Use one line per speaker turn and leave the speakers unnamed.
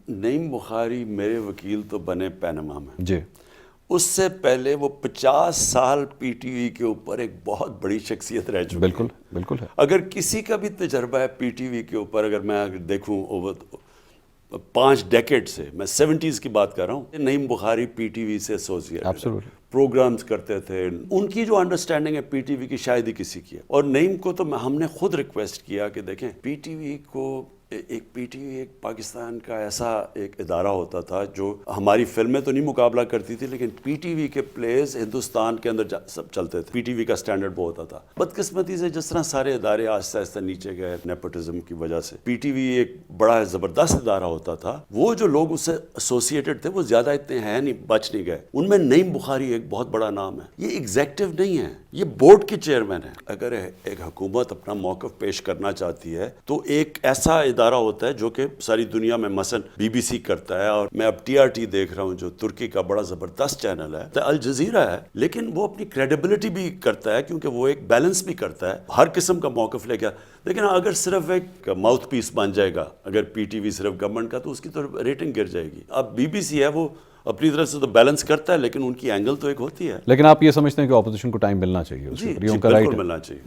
نعیم بخاری میرے وکیل تو بنے پینما میں
جی
اس سے پہلے وہ 50 سال پی ٹی وی کے اوپر ایک بہت بڑی شخصیت رہ چکی
بالکل بالکل ہے.
اگر کسی کا بھی تجربہ ہے پی ٹی وی کے اوپر، اگر میں دیکھوں 5 ڈیکیڈ سے، میں 70s کی بات کر رہا ہوں، نعیم بخاری پی ٹی وی سے ایسوسیٹ پروگرامز کرتے تھے. ان کی جو انڈرسٹینڈنگ ہے پی ٹی وی کی شاید ہی کسی کی ہے. اور نعیم کو تو ہم نے خود ریکویسٹ کیا کہ دیکھیں پی ٹی وی کو پی ٹی وی ایک پاکستان کا ایسا ایک ادارہ ہوتا تھا جو ہماری فلمیں تو نہیں مقابلہ کرتی تھی، لیکن پی ٹی وی کے پلیز ہندوستان کے اندر سب چلتے تھے. پی ٹی وی کا سٹینڈرڈ وہ ہوتا تھا. بدقسمتی سے جس طرح سارے ادارے آہستہ آہستہ نیچے گئے نیپوٹزم کی وجہ سے، پی ٹی وی ایک بڑا زبردست ادارہ ہوتا تھا. وہ جو لوگ اس سے ایسوسیٹڈ تھے وہ زیادہ اتنے ہیں نہیں، بچ نہیں گئے. ان میں نعیم بخاری ایک بہت بڑا نام ہے. یہ ایگزیکٹو نہیں ہے، یہ بورڈ کے چیئرمین ہیں. اگر ایک حکومت اپنا موقف پیش کرنا چاہتی ہے تو ایک ایسا ادارہ ہوتا ہے جو کہ ساری دنیا میں مثلا بی بی سی کرتا ہے، اور میں اب ٹی آر ٹی دیکھ رہا ہوں جو ترکی کا بڑا زبردست چینل ہے، الجزیرہ ہے، لیکن وہ اپنی کریڈیبلٹی بھی کرتا ہے کیونکہ وہ ایک بیلنس بھی کرتا ہے، ہر قسم کا موقف لے کے. لیکن اگر صرف ایک ماؤتھ پیس بن جائے گا، اگر پی ٹی وی صرف گورنمنٹ کا، تو اس کی تو ریٹنگ گر جائے گی. اب بی بی سی ہے وہ اپنی طرف سے تو بیلنس کرتا ہے، لیکن ان کی اینگل تو ایک ہوتی ہے.
لیکن آپ یہ سمجھتے ہیں کہ اپوزیشن کو ٹائم ملنا چاہیے،
جی بالکل ملنا چاہیے.